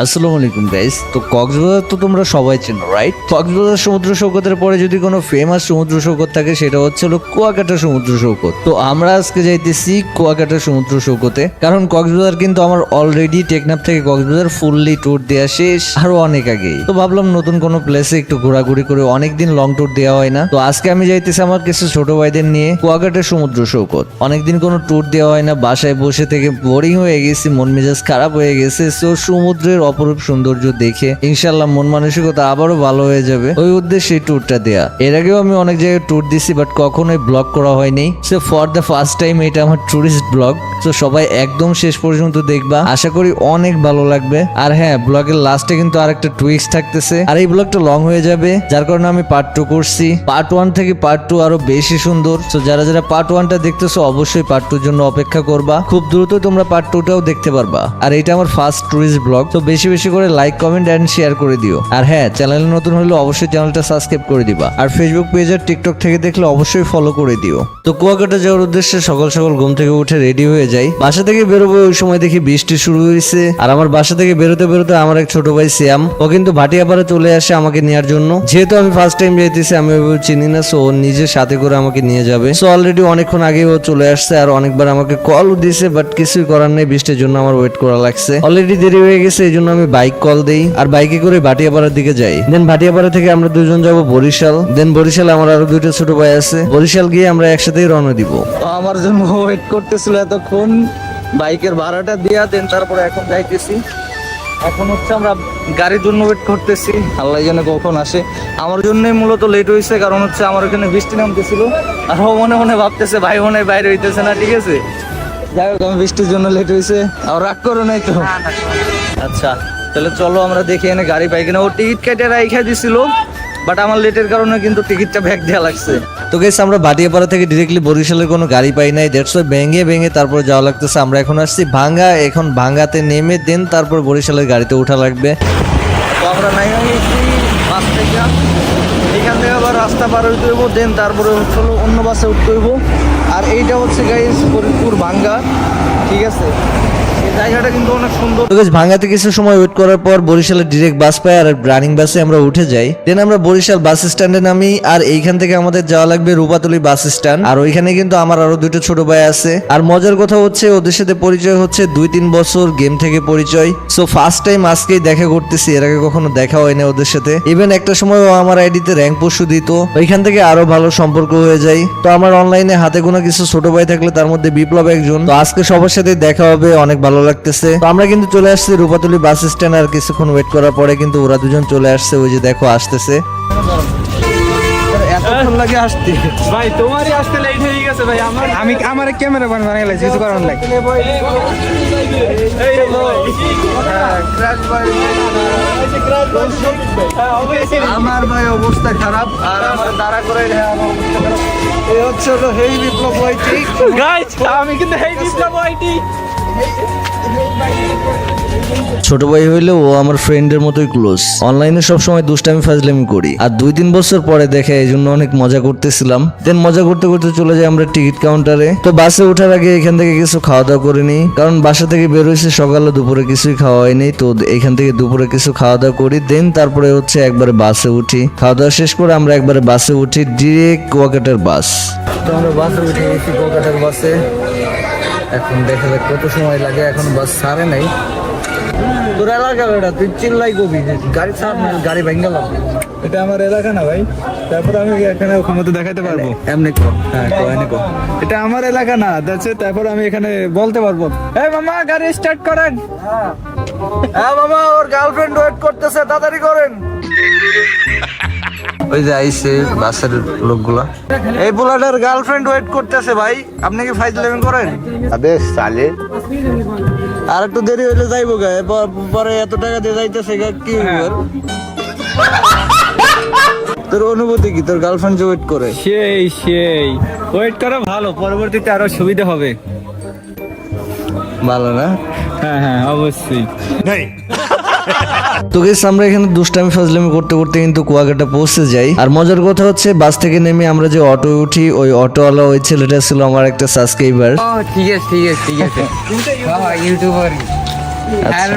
আসসালামু আলাইকুম গাইস। তো কক্সবাজার তো তোমরা সবাই চেনো রাইট? কক্সবাজার সমুদ্র সৈকতের পরে যদি কোনো ফেমাস সমুদ্র সৈকত থাকে সেটা হচ্ছে হলো কুয়াকাটা সমুদ্র সৈকত। তো আমরা আজকে যাইতেছি কুয়াকাটা সমুদ্র সৈকতে, কারণ কক্সবাজার কিন্তু আমার অলরেডি টেকনাফ থেকে কক্সবাজার ফুললি ট্যুর দেওয়া শেষ আরো অনেক আগেই। তো ভাবলাম নতুন কোনো প্লেসে একটু ঘোরাঘুরি করে, অনেকদিন লং ট্যুর দেওয়া হয় না। তো আজকে আমি যাইতেছি আমার কিছু ছোট ভাইদের নিয়ে কুয়াকাটা সমুদ্র সৈকত। অনেকদিন কোনো ট্যুর দেওয়া হয় না, বাসায় বসে থেকে বোরিং হয়ে গেছি, মন মেজাজ খারাপ হয়ে গেছে। তো সমুদ্রের অপরূপ সৌন্দর্য দেখে ইনশাল্লাহ মন মানসিকতা আবারও ভালো হয়ে যাবে, ওই উদ্দেশ্যে ট্যুরটা দেয়া। এর আগেও আমি অনেক জায়গায় ট্যুর দিছি, বাট কখনোই ব্লগ করা হয়নি। So for the first time এটা আমার টুরিস্ট ব্লগ। তো সবাই একদম শেষ পর্যন্ত দেখবা, আশা করি অনেক ভালো লাগবে। আর হ্যাঁ, ব্লগের লাস্টে কিন্তু আরেকটা টুইস্ট থাকতেছে, আর এই ব্লগটা লং হয়ে যাবে, যার কারণে আমি পার্ট 2 করছি। পার্ট 1 থেকে পার্ট 2 আরো বেশি সুন্দর। তো যারা যারা পার্ট 1টা দেখতেছো অবশ্যই পার্ট 2 জন্য অপেক্ষা করবা, খুব দ্রুত তোমরা পার্ট 2টাও দেখতে পারবা। আর এটা আমার ফার্স্ট টুরিস্ট ব্লগ, তো বেশি বেশি করে লাইক, কমেন্ট এন্ড শেয়ার করে দিও। আর হ্যাঁ, চ্যানেলে নতুন হলে অবশ্যই চ্যানেলটা সাবস্ক্রাইব করে দিবা, আর ফেসবুক পেজ আর টিকটক থেকে দেখলে অবশ্যই ফলো করে দিও। তো কুয়াকাটা যাওয়ার উদ্দেশ্যে সকাল সকাল ঘুম থেকে উঠে রেডি হয়ে যাই। বাসা থেকে বেরোবো, ওই সময় দেখি বৃষ্টি শুরু হয়েছে। আর আমার বাসা থেকে বেরোতে বেরোতে আমার এক ছোট ভাই সিয়াম, ও কিন্তু ভাটিয়াপাড়া চলে আসে আমাকে নেওয়ার জন্য। যেহেতু আমি ফার্স্ট টাইম যাইতেছি, আমি ওইভাবে চিনি না, সো ও নিজের সাথে করে আমাকে নিয়ে যাবে। সো অলরেডি অনেকক্ষণ আগে ও চলে আসছে, আর অনেকবার আমাকে কলও দিছে, বাট কিছুই করার নেই, বৃষ্টির জন্য আমার ওয়েট করা লাগছে। অলরেডি দেরি হয়ে গেছে, এই জন্য আমি বাইক কল দেই, আর বাইকে করে ভাটিয়াপাড়ার দিকে যাই। দেন ভাটিয়াপাড়া থেকে আমরা দুজন যাব বরিশাল। দেন বরিশাল আমার আরো দুইটা ছোট ভাই আছে, বরিশাল গিয়ে আমরা একসাথেই রওনা দিব। আমার জন্য ওয়েট করতেছিল এতক্ষণ, বাইকের ভাড়াটা দিয়া দেন, তারপরে এখন যাইতেছি। এখন হচ্ছে আমরা গাড়ির জন্য ওয়েট করতেছি, আল্লাহ জানে কখন আসে। আমার জন্যই মূলত লেট হয়েছে, কারণ হচ্ছে আমার ওখানে বৃষ্টি নামতেছিল, আর ও মনে মনে ভাবতেছে ভাই মনে হয় বাইরে হইতেছে না, ঠিক আছে। যাই হোক, আমি বৃষ্টির জন্য লেট হয়েছে, আর রাগ করো নাই তো? আচ্ছা, তাহলে চলো আমরা দেখি এনে গাড়ি পাই কিনা। ও টিকিট কেটে রাইখা দিছিল, বাট আমার লেটের কারণে কিন্তু টিকিটটা ব্যাক দেওয়া লাগছে। তো গাইস, আমরা ভাটিয়াপাড়া থেকে ডিরেক্টলি বরিশালের কোনো গাড়ি পাই নাই, দ্যাটস ওয়াই ভেঙে ভেঙে তারপর যাওয়া লাগতেছে। আমরা এখন আসছি ভাঙ্গা, এখন ভাঙ্গাতে নেমে দেন তারপর বরিশালের গাড়িতে ওঠা লাগবে। তো আমরা নাই গেছি বাস থেকে, এখান থেকে আবার রাস্তা পার হইতে হইব, দেন তারপরে হচ্ছে অন্য বাসে উঠতে হইব। আর এইটা হচ্ছে গাইস ফরিদপুর ভাঙ্গা, ঠিক আছে। এই জায়গাটা কিন্তু অনেক সুন্দর। তো গাইস, ভাঙ্গাতে কিছু সময় ওয়েট করার পর বরিশালের ডিরেক্ট বাস পাই, আর রানিং বাসে আমরা উঠে যাই। দেন আমরা বরিশাল বাস স্ট্যান্ডে নামি, আর এইখান থেকে আমাদের যাওয়া লাগবে রূপাতলী বাস স্ট্যান্ড। আর ওইখানে কিন্তু আমার আরো দুটো ছোট ভাই আছে। আর মজার কথা হচ্ছে, ওদের সাথে পরিচয় হচ্ছে 2-3 বছর গেম থেকে পরিচয়। সো ফার্স্ট টাইম আজকেই দেখা করতেছি, এর আগে কখনো দেখা হয়নি ওদের সাথে। ইভেন একটা সময় ও আমার আইডিতে র্যাঙ্ক পশু দিত, ওইখান থেকে আরো ভালো সম্পর্ক হয়ে যায়। তো আমার অনলাইনে হাতে গোনা কিছু ছোট ভাই থাকলে তার মধ্যে বিপ্লব একজন। তো আজকে সবার সাথে দেখা হবে, অনেক ভালো লাগতেছে। তো আমরা কিন্তু চলে আসছি রূপাতলী বাস স্ট্যান্ড, আর কিছুক্ষণ ওয়েট করার পরে কিন্তু ওরা দুজন চলে আসছে, ওই যে দেখো আসতেছে। এতক্ষণ লাগে আসতে ভাই, তোমারই আসতে লেট হয়ে গেছে ভাই। আমার ক্যামেরা বানিয়ে লাগছে, কিছু করার নাই। আমার ভাই অবস্থা খারাপ, আর আমার দাঁড়া করে এই হচ্ছে হলো হেই বিপ্লব ওয়াইটি। গাইস, আমি কিন্তু এই বিপ্লব ওয়াইটি। ছোট ভাই হইলেও ও আমার ফ্রেন্ডের মতোই ক্লোজ। অনলাইনে সবসময় দুষ্টামি ফাজলামি করি, আর 2-3 বছর পরে দেখে এই জন্য অনেক মজা করতেছিলাম। দেন মজা করতে করতে চলে যাই আমরা টিকিট কাউন্টারে। তো বাসে ওঠার আগে এখান থেকে কিছু খাওয়া দাওয়া করে নিই, কারণ বাসা থেকে বের হয়েছে সকালে, দুপুরে কিছুই খাওয়া হয়নি। তো এখান থেকে দুপুরে কিছু খাওয়া দাওয়া করি, দেন তারপরে হচ্ছে একবারে বাসে উঠি। খাওয়া দাওয়া শেষ করে আমরা একবারে বাসে উঠি, ডিরেক্ট কুয়াকাটার বাস। তো আমরা বাসে উঠে গেছি, কলকাতার বাসে। এখন দেখা যাক কত সময় লাগে, এখন বাস ছাড়ে নাই। তোর এলাকা বেটা, তুই চিল্লাই কবি গাড়ি ছাড় না, গাড়ি ভেঙে গেলাম। এটা আমার এলাকা না ভাই, তারপর আমি এখানে ক্ষমতা দেখাতে পারবো। এমনি কর, হ্যাঁ কয়নি কর। এটা আমার এলাকা না, দেখছে, তারপর আমি এখানে বলতে পারবো। এই মামা, গাড়ি স্টার্ট করেন। হ্যাঁ মামা, ওর গার্লফ্রেন্ড ওয়েট করতেছে, তাড়াতাড়ি করেন। ওই যে আইছে বাসের লোকগুলা, এই বুলাটার গার্লফ্রেন্ড ওয়েট করতেছে ভাই, আপনি কি ফাইজলামি করেন? আবে সালে আর একটু দেরি হইলে যাইবো গা, পরে এত টাকা দিয়ে যাইতেছে গা, কি হইব? তোর অনুভূতি কি, তোর গার্লফ্রেন্ড যে ওয়েট করে? সেই ওয়েট করা ভালো, পরবর্তীতে আরো সুবিধা হবে। ভালো না? হ্যাঁ, অবশ্যই। তো গাইস, আমরা এখানে দুষ্টামি ফাজলামি করতে করতে কিন্তু কুয়াকাটা পৌঁছে যাই। আর মজার কথা হচ্ছে, বাস থেকে নেমে আমরা যে অটো উঠি, ওই অটোওয়ালা ওই ছেলেটা ছিল আমার একটা সাবস্ক্রাইবার। ঠিক আছে। ইউটিউবার আচ্ছা। আর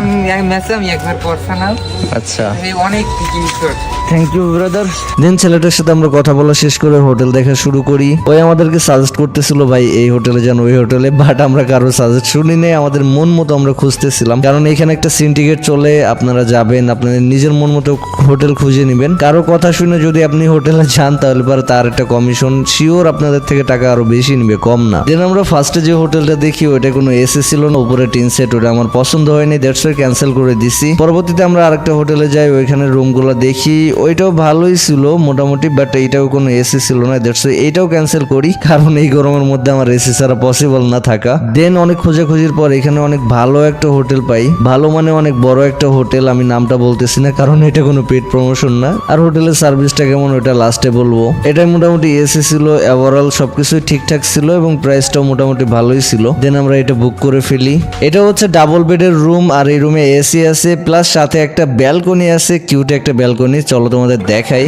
ম্যাচে আমি একবার পার্সোনাল আচ্ছা, অনেক জিনিস করছি। Thank you brother. দেন ছেলেটার সাথে আমরা কথা বলা শেষ করে হোটেল দেখা শুরু করি। ওই আমাদেরকে সাজেস্ট করতেছিল ভাই এই হোটেলে যান ওই হোটেলে, বাট আমরা কারো সাজেস্ট শুনি নাই, আমাদের মন মতো আমরা খুঁজতেছিলাম। কারণ এখানে একটা সিন্ডিকেট চলে, আপনারা যাবেন আপনাদের নিজের মন মতো হোটেল খুঁজে নেবেন। কারো কথা শুনে যদি আপনি হোটেলে যান তাহলে পরে তার একটা কমিশন শিওর আপনাদের থেকে টাকা আরো বেশি নিবে, কম না। দেন আমরা ফার্স্টে যে হোটেলটা দেখি ওইটা কোনো এসি ছিল না, উপরে টিন সেট, ওটা আমার পছন্দ হয়নি, দ্যাটস ওয়াই ক্যান্সেল করে দিছি। পরবর্তীতে আমরা আরেকটা হোটেলে যাই, ওইখানে রুমগুলো দেখি, ওইটাও ভালোই ছিল মোটামুটি, বাট এইটাও কোনো এসি ছিল না, দ্যাটস ওয়াই এইটাও ক্যান্সেল করি, কারণ এই গরমের মধ্যে আমার এসি ছাড়া পসিবল না থাকা। দেন অনেক খোঁজাখুঁজির পর এখানে অনেক ভালো একটা হোটেল পাই, ভালো মানে অনেক বড় একটা হোটেল, আমি নামটা বলতেছি না কারণ এটা কোনো পেড প্রমোশন না। আর হোটেলের সার্ভিসটা কেমন ওটা লাস্টে বলবো। এটাই মোটামুটি এসি ছিল, ওভারঅল সবকিছুই ঠিকঠাক ছিল এবং প্রাইসটাও মোটামুটি ভালোই ছিল। দেন আমরা এটা বুক করে ফেলি। এটা হচ্ছে ডাবল বেডের রুম, আর এই রুমে এসি আছে প্লাস সাথে একটা ব্যালকনি আছে, কিউট একটা ব্যালকনি, চলো তোমাদের দেখাই।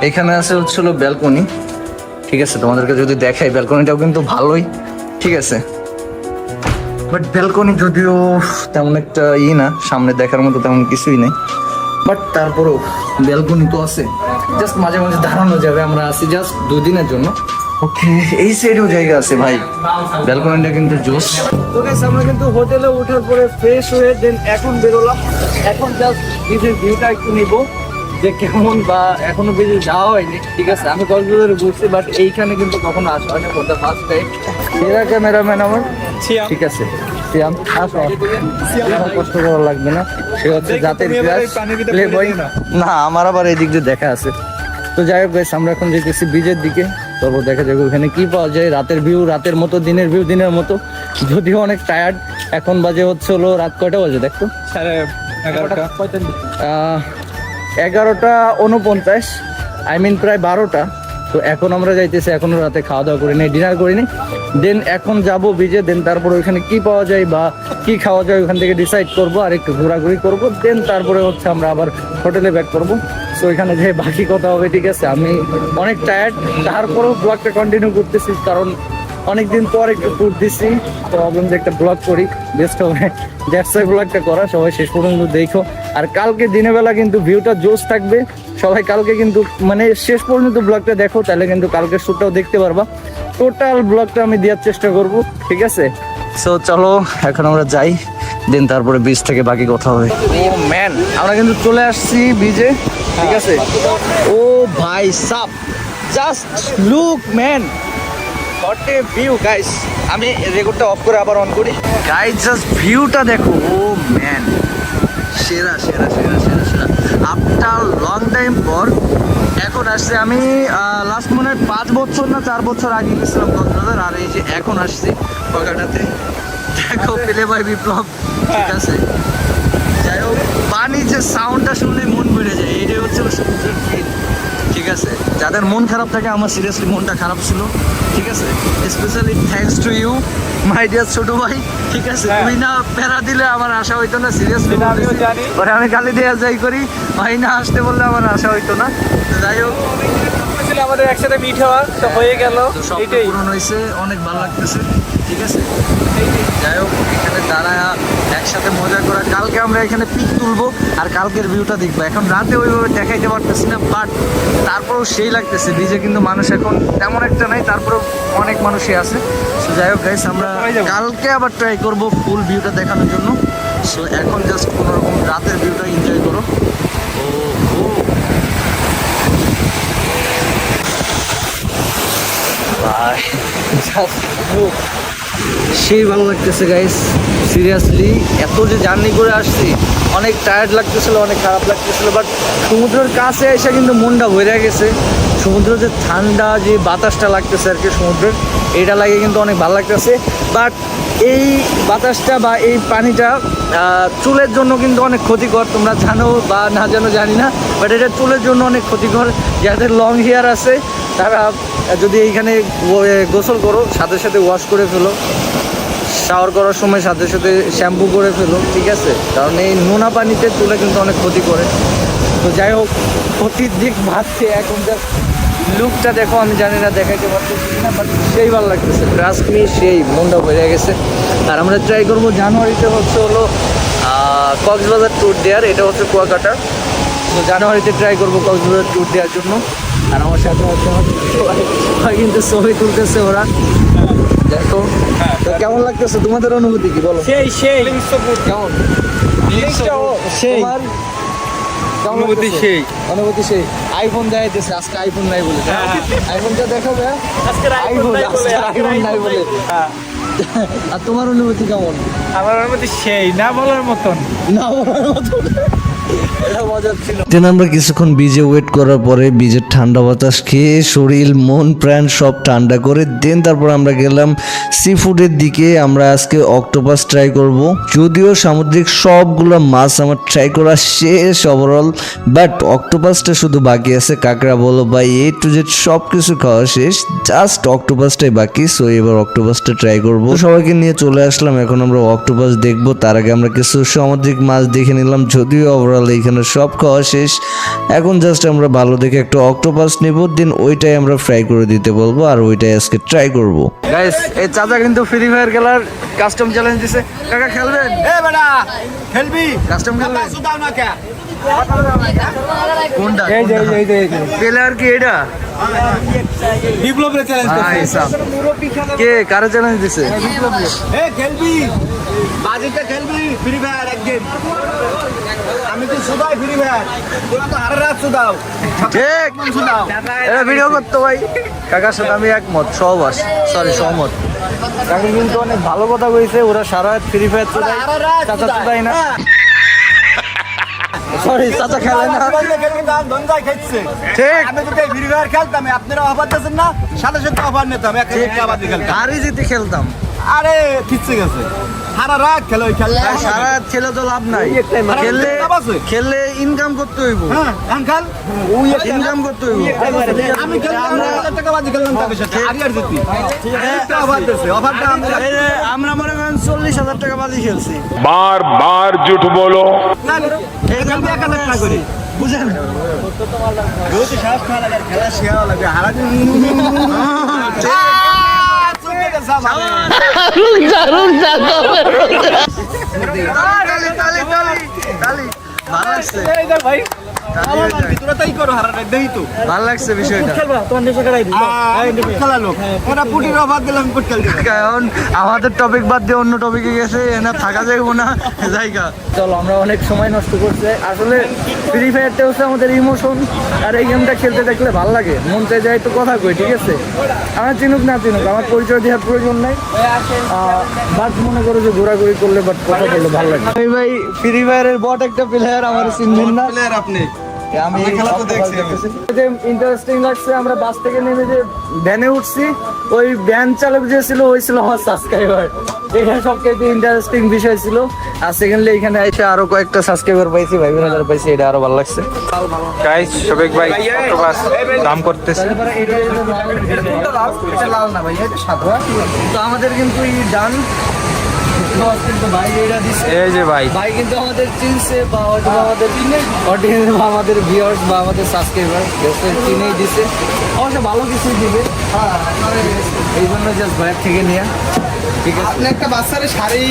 এইখানে আছে হচ্ছিল ব্যালকনি, ঠিক আছে, তোমাদেরকে যদি দেখাই ব্যালকনিটাও কিন্তু ভালোই, ঠিক আছে, বাট ব্যালকনি যদিও তেমন একটা না, সামনে দেখার মতো তেমন কিছুই নেই, বাট তারপরেও ব্যালকনি তো আছে, জাস্ট মাঝে মাঝে দাঁড়ানো যাবে। আমরা আসি জাস্ট 2 দিনের জন্য। ওকে, এই সাইডেও জায়গা আছে ভাই, ব্যালকনিটা কিন্তু জোস। তো guys, আমরা কিন্তু হোটেলে ওঠার পরে ফ্রেশ হয়ে দেন এখন বেরোলাম। এখন জাস্ট বিচের ভিউটা একটু নিব যে কেমন, বা এখনো বেশি যাওয়া হয়নি, ঠিক আছে। আমি কক্সবাজারে ঘুরছি বাট এইখানে কিন্তু কখনো আসা হয়নি, ফর ফার্স্ট টাইম। এরা ক্যামেরাম্যান আমার, সিয়াম। ঠিক আছে, সিয়াম আসো, কোনো কষ্ট করা লাগবে না, সে হচ্ছে জাতের তুমি এবার এই ক্লাস পানির ভিতরে প্লে পড়ে বয়। যেও না। না, আমার আবার এই দিক দিয়ে দেখা আছে। তো যাই হোক guys, আমরা এখন যেতেছি বিচের দিকে, তারপর দেখা যাবে ওখানে কি পাওয়া যায়। রাতের ভিউ রাতের মতো, দিনের ভিউ দিনের মতো, যদিও অনেক টায়ার্ড। এখন বাজে হচ্ছে হলো রাত কয়টা বাজে দেখতো, 11:45। 11:49, আই মিন প্রায় 12টা। তো এখন আমরা যাইতেছি, এখনো রাতে খাওয়া দাওয়া করিনি, ডিনার করিনি। দেন এখন যাব বিচে, দেন তারপর ওইখানে কি পাওয়া যায় বা কি খাওয়া যায় ওখান থেকে ডিসাইড করব, আর একটু ঘোরাঘুরি করব। দেন তারপরে হচ্ছে আমরা আবার হোটেলে ব্যাক করব। সো ওইখানে যে বাকি কথা হবে, ঠিক আছে। আমি অনেক টায়ার্ড, তারপরেও ব্লগটা কন্টিনিউ করতেছি কারণ অনেকদিন পর একটু ট্যুর দিচ্ছি, তো ভাবলাম যে একটা ব্লগ করি, বেস্ট হবে। দ্যাটস ওয়াই ব্লগটা করা, সবাই শেষ পর্যন্ত দেখো। আর কালকে দিনের বেলা কিন্তু ভিউটা জোস থাকবে, সবাই কালকে কিন্তু মানে শেষ পর্যন্ত ব্লগটা দেখো, তাহলে কিন্তু কালকে শ্যুটটাও দেখতে পারবা। টোটাল ব্লগটা আমি দেওয়ার চেষ্টা করব, ঠিক আছে। সো চলো এখন আমরা যাই, দেন তারপরে বিচ থেকে বাকি কথা হবে। ও ম্যান, আমরা কিন্তু চলে আসছি বিচে, ঠিক আছে। ও ভাই sub, just look man, what a view guys. আমি রেকর্ডটা অফ করে আবার অন করি। গাইস জাস্ট ভিউটা দেখো, ও ম্যান, সেরা সেরা সেরা সেরা সেরা। আফটার লং টাইম পর এখন আসছে। আমি লাস্ট মনে হয় 5 বছর না 4 বছর আগে গেছিলাম কক্সবাজার, আর এই যে এখন আসছি কলকাতাতে। দেখো পেলে ভাই বিপ্লব, ঠিক আছে। যাই হোক, পানি যে সাউন্ডটা শুনলে মন ভরে যায়, এটাই হচ্ছে সমুদ্রের ফিল, ঠিক আছে। যাদের মন খারাপ থাকে, আমার সিরিয়াসলি মনটা খারাপ ছিল, ঠিক আছে। Specially thanks to you my dear ছোট ভাই, ঠিক আছে। তুমি না প্যারা দিলে আমার আশা হইতো না, সিরিয়াসলি আমিও জানি। পরে আমি গালি দেওয়া যাই করি, ভাই না আসতে বললে আমার আশা হইতো না। তো যাই হোক, আমাদের একসাথে মিট হওয়া তো হয়ে গেল, তো সব এটাই। পূরণ হয়েছে, অনেক ভালো লাগতেছে, ঠিক আছে। যাই হোক, এখানে দাঁড়ায় একসাথে মজা করা। কালকে আমরা এখানে পিক তুলবো আর কালকের ভিউটা দেখবো। এখন রাতে ওইভাবে দেখাইতে পারতেছি না, বাট তারপরেও সেই লাগতেছে। বিচে কিন্তু মানুষ এখন তেমন একটা নাই, তারপরেও অনেক মানুষই আছে। সো যাই হোক গাইস, আমরা কালকে আবার ট্রাই করবো ফুল ভিউটা দেখানোর জন্য। সো এখন জাস্ট কোনোরকম রাতের ভিউটা এনজয় করো। ও ও ভাই, সেই ভালো লাগতেছে গাইস, সিরিয়াসলি। এত যে জার্নি করে আসছি, অনেক টায়ার্ড লাগতেছিল, অনেক খারাপ লাগতেছিল, বাট সমুদ্রের কাছে এসে কিন্তু মনটা ভরে গেছে। সমুদ্র যে ঠান্ডা যে বাতাসটা লাগতেছে আর কি সমুদ্রের, এটা লাগে কিন্তু অনেক ভালো লাগতেছে। বাট এই বাতাসটা বা এই পানিটা চুলের জন্য কিন্তু অনেক ক্ষতিকর, তোমরা জানো বা না জানো জানি না, বাট এটা চুলের জন্য অনেক ক্ষতিকর। যাদের লং হেয়ার আছে তারা যদি এইখানে গোসল করো, সাথে সাথে ওয়াশ করে ফেলো, শাওয়ার করার সময় সাথে সাথে শ্যাম্পু করে ফেলো, ঠিক আছে। কারণ এই নোনা পানিতে চুলে কিন্তু অনেক ক্ষতি করে। তো যাই হোক, ক্ষতির দিক ভাবছে এখন জাস্ট লুকটা দেখো, আমি জানি না দেখাইতে পারতেছি না, বাট সেই ভালো লাগতেছে, ট্রাস্ট মি, সেই মনটা বেড়ে গেছে। আর আমরা ট্রাই করবো জানুয়ারিতে হচ্ছে হলো কক্সবাজার ট্যুর দেওয়ার, এটা হচ্ছে কুয়াকাটা। তো জানুয়ারিতে ট্রাই করবো কক্সবাজার ট্যুর দেওয়ার জন্য। আর আমার সাথে হচ্ছে সবাই কিন্তু ছবি তুলতেছে ওরা। দেখো তো কেমন লাগতেছে, তোমাদের অনুভূতি কি বলো? সেই কেমন সেই তোমার কেমন অনুভূতি লাগতেছে? সেই। অনুভূতি সেই। আইফোন দেখাইতেছে, আজকে আইফোন নাই বলে। আইফোনটা দেখাবে, আজকের আইফোন আইফোন নাই বলে। আর তোমার অনুভূতি কেমন? আমার মধ্যে সেই না বলার মতন। না বলার মতো, এটা মজার ছিল। দেন আমরা কিছুক্ষণ বিজে ওয়েট করার পরে বিজের ঠান্ডা বাতাস খেয়ে শরীর মন প্রাণ সব ঠান্ডা করে দেন তারপর আমরা গেলাম সি ফুডের দিকে। আমরা আজকে অক্টোপাস ট্রাই করব, যদিও সামুদ্রিক সবগুলো মাছ আমার ট্রাই করা শেষ ওভারঅল, বাট অক্টোপাসটা শুধু বাকি আছে। কাঁকড়া বলো বা এ টু জেড সব কিছু খাওয়া শেষ, জাস্ট অক্টোপাসটাই বাকি। সো এবার অক্টোপাসটা ট্রাই করব। সবাইকে নিয়ে চলে আসলাম, এখন আমরা অক্টোপাস দেখবো। তার আগে আমরা কিছু সামুদ্রিক মাছ দেখে নিলাম, যদিও ওভারঅল এখানে সব খাওয়া শেষ। এখন জাস্ট আমরা ভালো দেখে একটা অক্টোপাস নেব, দেন ওইটাই আমরা ফ্রাই করে দিতে বলবো, আর ওইটাই আজকে ট্রাই করব। গাইস এই চাচা কিন্তু ফ্রি ফায়ার খেলার কাস্টম চ্যালেঞ্জ দিছে। কাকা খেলবেন? এ বেটা খেলবি? কাস্টম খেলবেন? দাও না কে? কোনটা? এই যে প্লেয়ার কি এটা? বিপ্লবের চ্যালেঞ্জ ভাই সাব। কে কারে চ্যালেঞ্জ দিছে? এ খেলবি? বাজিটা খেলবি ফ্রি ফায়ার একদিন? আমি তো সুদাই ফ্রি ফায়ার, তোরা তো হারা রাত সুদাও। ঠিক সুদাও এটা ভিডিও করতে ভাই। কাকার সাথে আমি একমত, সহমত। কাকা কিন্তু অনেক ভালো কথা কইছে, ওরা সারা রাত ফ্রি ফায়ার চুদাই, চাচা চুদাই না। সরি চাচা খেলে না। ঠিক। আমি তো ফ্রি ফায়ার খেলতাম, আপনারা অফার দিয়েছেন না, সাথে সাথে অফার নিতাম, আবার খেলতাম। আরই জিতে খেলতাম। আরে ঠিক আছে, সারা রাত খেলো খেললে সারা রাত খেলে তো লাভ নাই, খেললে ইনকাম করতে হইব। হ্যাঁ আঙ্কাল ইনকাম করতে হইব। আমি খেললাম 1000 টাকা বাজি খেললাম তাদের সাথে, আর জিতি। একটা অফার দিয়েছে, অফারটা আমরা মনে করেন 40,000 টাকা বাজি খেলছি। बार बार झूठ बोलो। এই খেলবে 1000 টাকা করে, বুঝেন? রোজ সাহস খাওয়া লাগে, খেলা শেয়ার লাগে, হারা দিন ভালো লাগছে বিষয়টা। কারণ আমাদের টপিক বাদ দিয়ে অন্য টপিকে গেছে, এনা থাকা যাইব না জায়গা। চলো আমরা অনেক সময় নষ্ট করছে। আসলে ফ্রি ফায়ারটা হচ্ছে আমাদের ইমোশন, আর এই গেমটা খেলতে দেখলে ভালো লাগে, মন চাই যায় তো কথা কই, ঠিক আছে? আমার চিনুক না চিনুক, আমার পরিচয় দেওয়ার প্রয়োজন নাই। বাট মনে করো যে ঘোরাঘুরি করলে বাট কথা বললে ভালো লাগে। আমি ভাই ফ্রি ফায়ারের বট একটা প্লেয়ার, আমার চিনবেন না। আপনি আমি খেলা তো দেখছি, ইন্টারেস্টিং লাগছে। আমরা বাস থেকে নেমে যে ভ্যানে উঠছি, ওই ভ্যান চালক যে ছিল ওই ছিল আমার সাবস্ক্রাইবার। এটা সবচেয়ে ইন্টারেস্টিং বিষয় ছিল। আর সেকেন্ডলি এখানে এসে আরো কয়েকটা সাবস্ক্রাইবার পাইছি, ভাই বোনেরা পাইছি, এটা আরো ভালো লাগছে। গাইস শফিক ভাই অক্টোপাস দাম করতেছে। লাল না ভাই, এটা সাদা। তো আমাদের কিন্তু ডান এই যে ভাই ভাই কিন্তু আমাদের চিনছে, বা হয়তো আমাদের অডিয়েন্স বা আমাদের ভিউয়ার্স বা আমাদের সাবস্ক্রাইবার চিনেই দিছে, অবশ্য ভালো কিছুই দিবে। এই জন্য জাস্ট ভাইয়ের থেকে নিয়ে, ঠিক আছে? আপনি একটা বাচ্চারে শাড়ি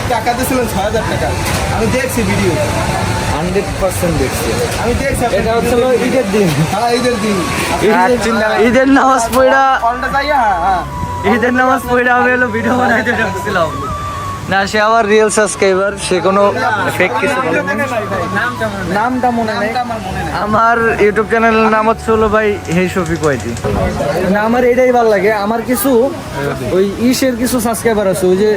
টাকা দিয়েছিলেন 6000 টাকা, আমি দেখছি ভিডিও, 100% দেখছি। আমি দেখছি। এটা হচ্ছে ঈদের দিন, হ্যাঁ ঈদের দিন ঈদের নামাজ পড়া, কলটা যাইয়া। হ্যাঁ ঈদের নামাজ পড়া আমি হলো ভিডিও বানাইতে ঢুকছিলাম না। সে আমার রিয়েল সাবস্ক্রাইবার, সে কোনো ফেক কিছু বলে না। নামটা মনে নেই। আমার ইউটিউব চ্যানেলের নাম হচ্ছে হলো ভাই হেই শফিক ওয়াইটি। না আমার এটাই ভালো লাগে। আমার কিছু ওই ইসের কিছু সাবস্ক্রাইবার আছে, ওই যে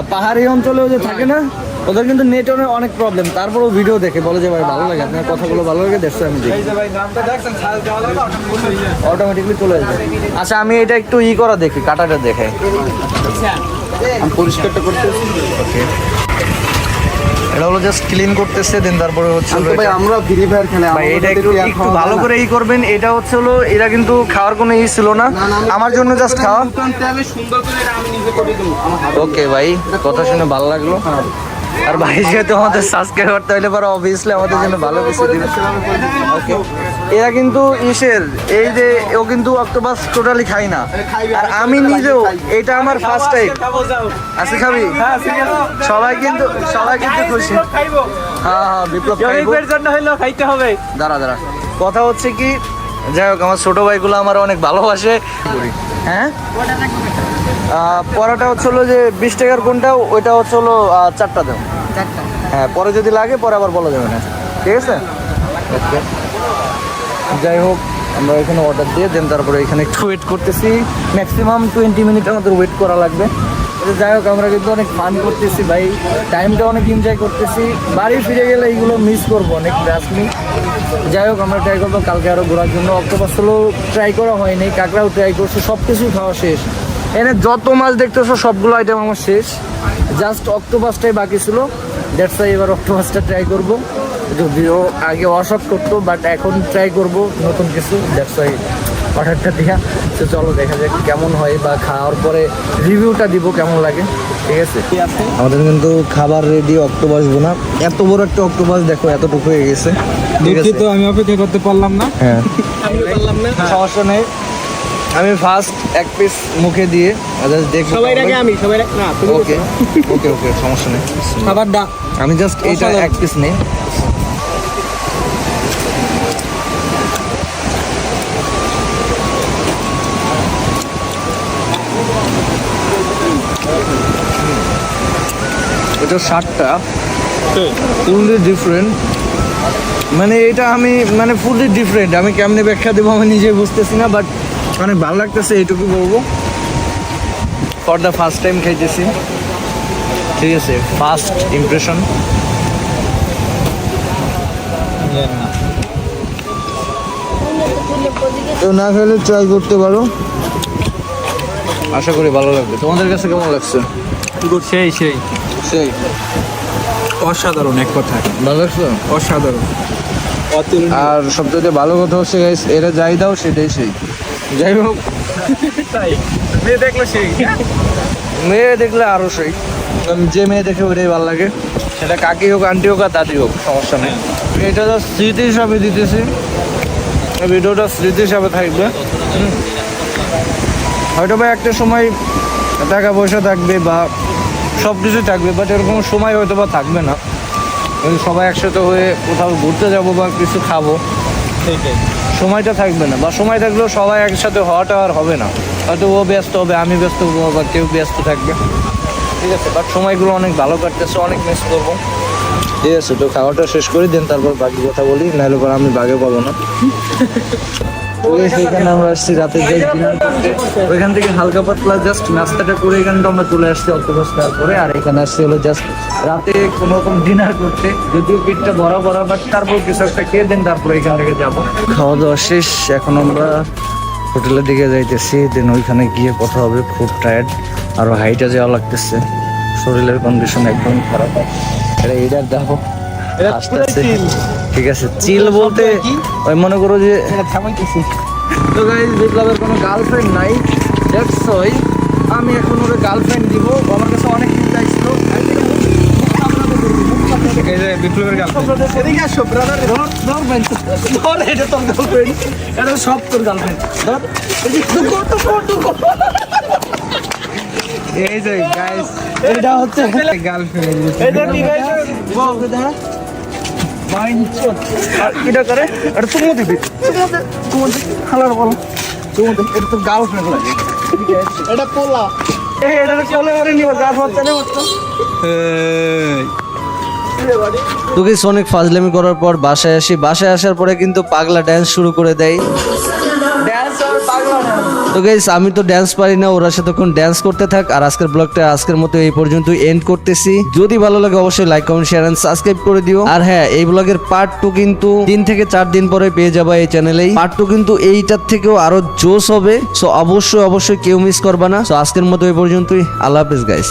পাহাড়ি অঞ্চলে ওই যে থাকে না, ওদের কিন্তু নেটওয়ার্কের অনেক প্রবলেম, তারপরেও ভিডিও দেখে বলে যে ভাই ভালো লাগে, আপনার কথাগুলো ভালো লাগে, দেখছো আমি দেখি, অটোমেটিকলি চলে যাবে। আচ্ছা আমি এটা একটু করা দেখি, কাটাটা দেখে পরিষ্কারটা করতে। এটা হলো জাস্ট ক্লিন করতেছে, দেন তারপরে হচ্ছে হলো ভাই এটা- আমরা ফ্রি ফায়ার খেলে ভাই এটা একটু একটু ভালো করে করবেন। এটা হচ্ছে হলো এরা কিন্তু খাওয়ার কোনো ছিল না, আমার জন্য জাস্ট খাওয়া। সুন্দর করে আমি নিজে করে দেবো। ওকে ভাই, কথা শুনে ভালো লাগলো। আর ভাই যেহেতু আমাদের সাবস্ক্রাইবার তাহলে পরে অবভিয়াসলি আমাদের জন্য ভালো কিছু দিবে। ওকে, এরা কিন্তু এই যে ও কিন্তু অক্টোপাস টোটালি খাই না, আর আমি নিজেও এটা আমার ফার্স্ট টাইম। আসি খাবি? সবাই কিন্তু খুশি। হ্যাঁ, বিপ্লব খাইতে হবে। দাঁড়া কথা হচ্ছে কি, যাই হোক আমার ছোট ভাইগুলো আমার অনেক ভালোবাসে। হ্যাঁ, পরোটা হচ্ছে হলো যে 20 টাকার কোনটা, ওইটা হচ্ছে হলো 4টা দাও। হ্যাঁ, পরে যদি লাগে পরে আবার বলা যাবে না, ঠিক আছে? ওকে, যাই হোক আমরা এখানে অর্ডার দিয়ে দেন, তারপরে এখানে একটু ওয়েট করতেছি। ম্যাক্সিমাম 20 মিনিট আমাদের ওয়েট করা লাগবে। যাই হোক আমরা কিন্তু অনেক ফান করতেছি ভাই, টাইমটা অনেক এনজয় করতেছি। বাড়ি ফিরে গেলে এইগুলো মিস করবো অনেক, ট্রাস্টলি। যাই হোক আমরা ট্রাই করবো কালকে আরও ঘোরার জন্য। অক্টোপাস হলো ট্রাই করা হয়নি, কাঁকড়াও ট্রাই করছি, সব কিছুই খাওয়া শেষ। এনে যত মাছ দেখতেছো সবগুলো আইটেম আমার শেষ, জাস্ট অক্টোপাসটাই বাকি ছিল। দ্যাটস ওয়াই এবার অক্টোপাসটা ট্রাই করবো, যদিও আগে অশক করতো, বাট এখন ট্রাই করবো নতুন কিছু। দ্যাটস ওয়াই অর্ডারটা দেওয়া। তো চলো দেখা যাক কেমন হয়, বা খাওয়ার পরে রিভিউটা দিব কেমন লাগে, ঠিক আছে? আমাদের কিন্তু খাবার রেডি, অক্টোপাস বোনা। এত বড় একটা অক্টোপাস দেখো, এতটুকু হয়ে গেছে। দুঃখিত আমি অপেক্ষা করতে পারলাম না। হ্যাঁ, সমস্যা নেই। আমি ফার্স্ট এক পিস মুখে দিয়ে দেখবো। ওকে ওকে ওকে, সমস্যা নেই। খাবারটা আমি জাস্ট এইটা এক পিস নেই। এটা 60টা ফুললি ডিফারেন্ট, মানে এটা আমি মানে ফুললি ডিফারেন্ট। আমি কেমনে ব্যাখ্যা দেবো আমি নিজে বুঝতেছি না, বাট অনেক ভালো লাগতেছে, এইটুকু বলবো। ফর দ্য ফার্স্ট টাইম খাইতেছি, ঠিক আছে? First impression. তো না খেলে ট্রাই করতে পারো, আশা করি ভালো লাগবে। তোমাদের কাছে কেমন লাগছে? সেই সেই অসাধারণ, এক কথায় ভালো লাগছে, অসাধারণ। আর সবচেয়ে ভালো কথা হচ্ছে গাইস, এরা যাই দাও সেটাই সেই। যাই হোক, মেয়ে দেখলো সেই, মেয়ে দেখলে আরো সেই। যে মেয়ে দেখে ওটাই ভালো লাগে, সেটা কাকি হোক, আন্টি হোক আর দাদি হোক, সমস্যা নেই। এটা তো স্মৃতি হিসাবে দিতেছি, ভিডিওটা স্মৃতি হিসাবে থাকবে। হয়তো বা একটা সময় টাকা পয়সা থাকবে বা সব কিছু থাকবে, বাট এরকম সময় হয়তো বা থাকবে না। সবাই একসাথে হয়ে কোথাও ঘুরতে যাব বা কিছু খাবো, সময়টা থাকবে না। বা সময় থাকলেও সবাই একসাথে হওয়াটা আর হবে না। হয়তো ও ব্যস্ত হবে, আমি ব্যস্ত হবো, বা কেউ ব্যস্ত থাকবে, ঠিক আছে? বাট সময়গুলো অনেক ভালো কাটতেছে, অনেক মিস করবো, ঠিক আছে? তো খাওয়াটা শেষ করে দেন, তারপর বাকি কথা বলি, নাহলে পর আমি বাগে পাবো না। সেখানে আমরা আসছি রাতে যাই ডিনার করতে, ওইখান থেকে হালকা পাতলা জাস্ট নাস্তাটা করে এখানে তো আমরা চলে আসছি অক্টোপাস তারপরে। আর এখানে আসছি হলো জাস্ট রাতে কোনো রকম ডিনার করতে, যদিও পেটটা ভরা বাট তারপর কিছু একটা খেয়ে দেন, তারপরে এখান থেকে যাবো। খাওয়া দাওয়া শেষ, এখন আমরা হোটেলের দিকে যাইতেছি। দেন ওইখানে গিয়ে কথা হবে। খুব টায়ার্ড, আরো হাইটে যাওয়া লাগতেছে, শরীরের কন্ডিশন একদম খারাপ। এইটার দেখো আসতেছে, ঠিক আছে? চিল বলতে ওই মনে করো যে তো গাইস, বিপ্লবের কোনো গার্লফ্রেন্ড নাই, দ্যাটস ওয়াই আমি এখন ওর গার্লফ্রেন্ড দিব। আমার কাছে অনেক দিন চাইছিল। বিপ্লবের সব তোর গার্লফ্রেন্ড। এই যে গাইস, এটা হচ্ছে গার্লফ্রেন্ড। এটা করে এটা তুমি দিবি, হালার বলো তুমি, এটা তোর গার্লফ্রেন্ড লাগে। এটা পোলা, এটা চলে ওরে নিবা গার্লফ্রেন্ড চলে মত। তো গাইস অনেক ফাজলামি করার পর বাসায় আসি। বাসায় আসার পরে কিন্তু পাগলা ড্যান্স শুরু করে দেয়। তো গাইস আমি তো ড্যান্স পারি না, ওরা সাথেক্ষণ ড্যান্স করতে থাক। আর আজকের ব্লগটা আজকের মতো এই পর্যন্ত এন্ড করতেছি। যদি ভালো লাগে অবশ্যই like, comment, share and subscribe করে দিও। আর হ্যাঁ, এই ব্লগের পার্ট 2 কিন্তু 3 থেকে 4 দিন পরে পেয়ে যাবা এই চ্যানেলেই। পার্ট 2 কিন্তু এইটার থেকেও আরো জোশ হবে। সো অবশ্যই কেউ মিস করবা না। সো আজকের মতো এই পর্যন্তই। আল্লাহ হাফেজ গাইস।